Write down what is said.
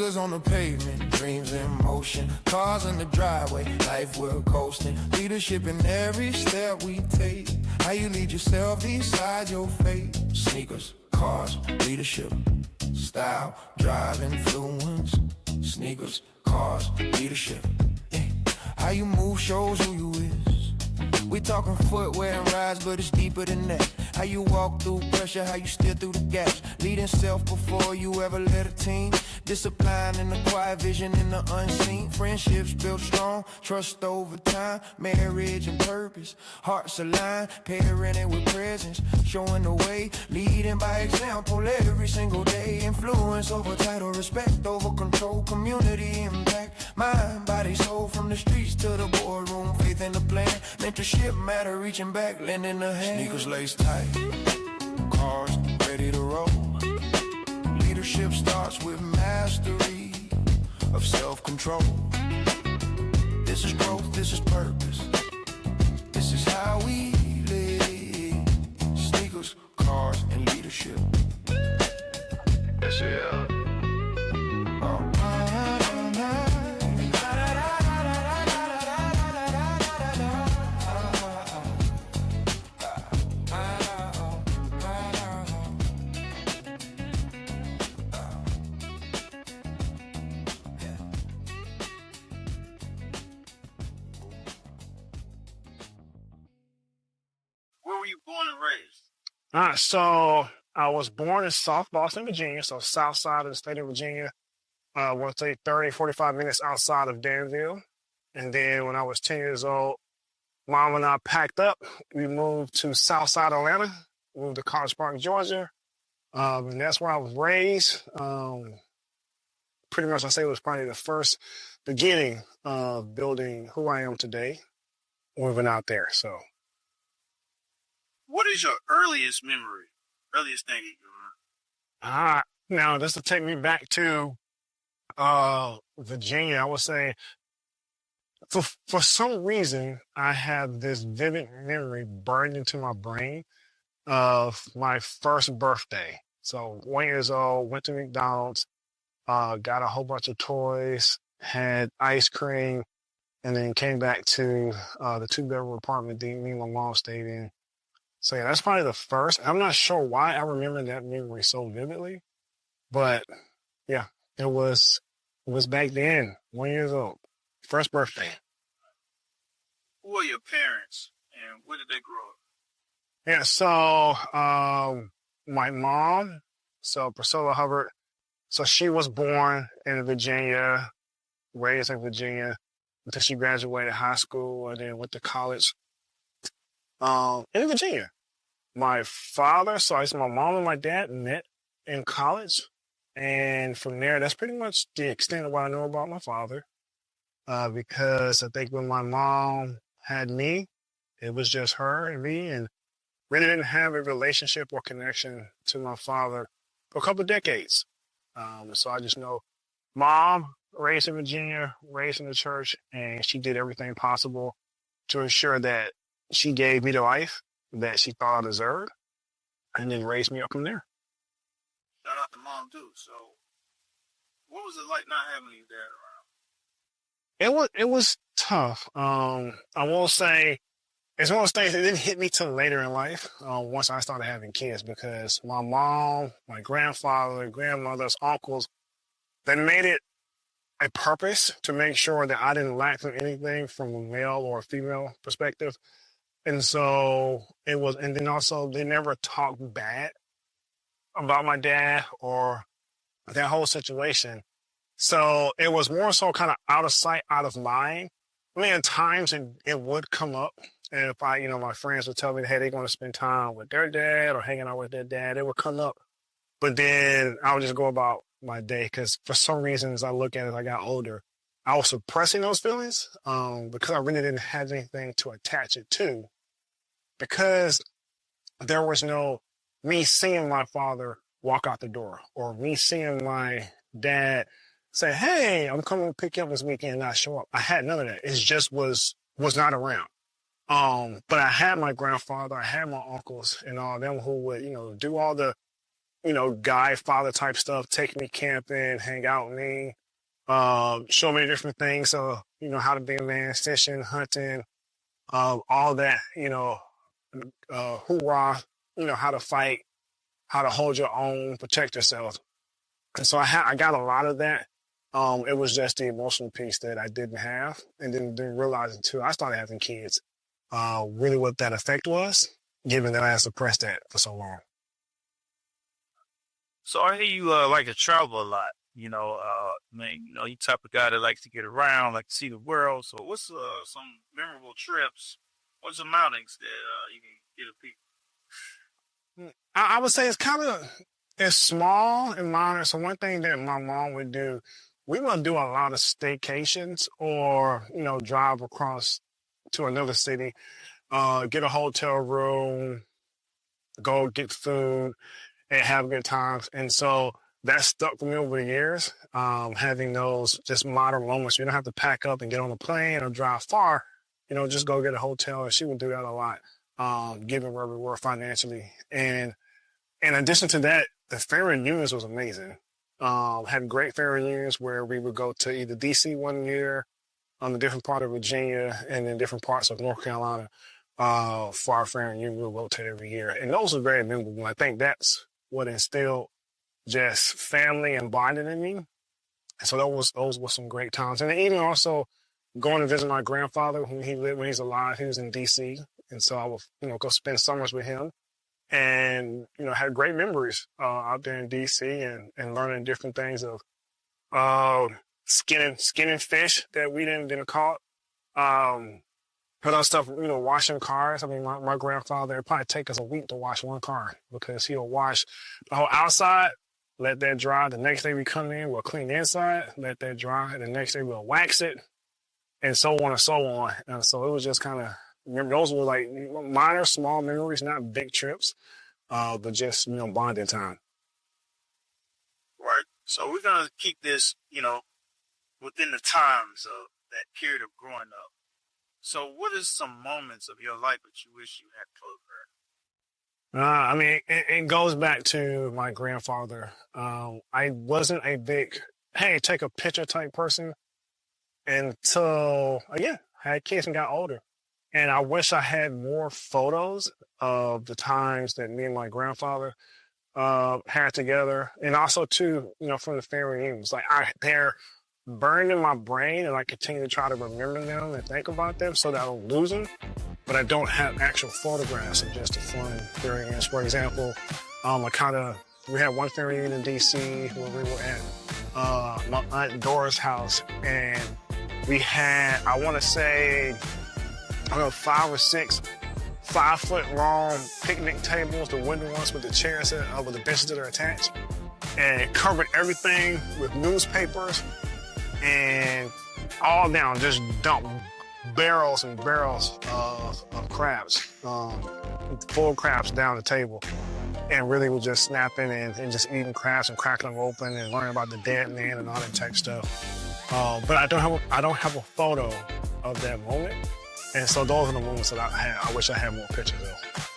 Sneakers on the pavement, dreams in motion. Cars in the driveway, life we're coasting. Leadership in every step we take. How you lead yourself, decide your fate. Sneakers, cars, leadership, style, drive, influence. Sneakers, cars, leadership. How you move shows who you is. We talking footwear and rides, but it's deeper than that. How you walk through pressure, how you steer through the gaps. Leading self before you ever led a team. Discipline and the quiet vision in the unseen. Friendships built strong, trust over time. Marriage and purpose, hearts aligned. Parenting with presence, showing the way. Leading by example every single day. Influence over title, respect over control. Community impact, mind, body, soul. From the streets to the boardroom, faith in the plan. Mentorship matter, reaching back, lending a hand. Sneakers laced tight, cars ready to roll. Leadership starts with mastery of self-control. This is growth, this is purpose. This is how we live. Sneakers, cars, and leadership. Yes, yeah. Where were you born and raised? All right, so I was born in South Boston, Virginia, so south side of the state of Virginia. We'll say 30, 45 minutes outside of Danville. And then when I was 10 years old, Mom and I packed up. We moved to south side Atlanta, moved to College Park, Georgia. And that's where I was raised. Pretty much, I say it was probably the first beginning of building who I am today, moving out there, so. What is your earliest memory? Earliest thing you remember? Now this will take me back to Virginia. I would say for some reason I have this vivid memory burned into my brain of my first birthday. So 1 year old, went to McDonald's, got a whole bunch of toys, had ice cream, and then came back to the 2-bedroom apartment that me and my mom stayed in. So yeah, that's probably the first. I'm not sure why I remember that memory so vividly, but yeah, it was back then, 1 year old, first birthday. Who are your parents and where did they grow up? Yeah, so my mom, so Priscilla Hubbard, so she was born in Virginia, raised in Virginia until she graduated high school and then went to college. In Virginia. My father, so I said my mom and my dad met in college. And from there, that's pretty much the extent of what I know about my father. Because I think when my mom had me, it was just her and me, and really didn't have a relationship or connection to my father for a couple of decades. So I just know mom, raised in Virginia, raised in the church, and she did everything possible to ensure that she gave me the life that she thought I deserved, and then raised me up from there. Shout out to mom too. So, what was it like not having your dad around? It was tough. I will say it's one of those things that didn't hit me till later in life. Once I started having kids, because my mom, my grandfather, grandmothers, uncles, they made it a purpose to make sure that I didn't lack from anything from a male or a female perspective. And so it was, and then also they never talked bad about my dad or that whole situation. So it was more so kind of out of sight, out of mind. I mean, at times it would come up. And if my friends would tell me, hey, they're going to spend time with their dad or hanging out with their dad, it would come up. But then I would just go about my day, because for some reason, as I look at it, as I got older, I was suppressing those feelings because I really didn't have anything to attach it to, because there was no me seeing my father walk out the door or me seeing my dad say, hey, I'm coming to pick you up this weekend and not show up. I had none of that. It just was not around. But I had my grandfather, I had my uncles and all them who would, do all the, guy father type stuff, take me camping, hang out with me, show me different things. So, how to be a man, fishing, hunting, all that, hoorah, how to fight, how to hold your own, protect yourself. And so I got a lot of that. It was just the emotional piece that I didn't have, and then didn't realize until I started having kids, really what that effect was, given that I had suppressed that for so long. So I hear you like to travel a lot. Man, you type of guy that likes to get around, like to see the world. So what's some memorable trips? What's some outings that you can get a peek? I would say it's small and minor. So one thing that my mom would do, we would do a lot of staycations or, drive across to another city, get a hotel room, go get food and have good times. And so that stuck with me over the years, having those just modern moments. You don't have to pack up and get on a plane or drive far, just go get a hotel. And she would do that a lot, given where we were financially. And in addition to that, the family reunions was amazing. Had great family reunions where we would go to either DC one year, on a different part of Virginia, and then different parts of North Carolina. For our family reunion, we would rotate every year. And those are very memorable. I think that's what instilled just family and bonding in me. And so those were some great times. And then even also going to visit my grandfather when he's alive. He was in DC. And so I would, go spend summers with him. And, had great memories out there in DC and learning different things of skinning fish that we didn't caught. Put on stuff, washing cars. I mean, my grandfather, it'd probably take us a week to wash one car because he'll wash the whole outside, let that dry. The next day we come in, we'll clean the inside, let that dry. And the next day we'll wax it, and so on and so on. And so it was just kind of, those were like minor, small memories, not big trips, but just, bonding time. Right. So we're going to keep this, within the times of that period of growing up. So what is some moments of your life that you wish you had closer? It goes back to my grandfather. I wasn't a big, hey, take a picture type person until, again, I had kids and got older. And I wish I had more photos of the times that me and my grandfather had together. And also, too, from the family reunions. Like, they're burned in my brain, and I continue to try to remember them and think about them so that I don't lose them. But I don't have actual photographs of just the fun experience. For example, we had one family reunion in DC where we were at my Aunt Dora's house, and we had, I want to say, 5 or 6 5-foot-long picnic tables, the wooden ones with the chairs with the benches that are attached, and it covered everything with newspapers and all down, just dump barrels and barrels of crabs, full crabs down the table, and really was just snapping and just eating crabs and cracking them open and learning about the dead man and all that type stuff. But I don't have a photo of that moment. And so those are the moments that I wish I had more pictures of.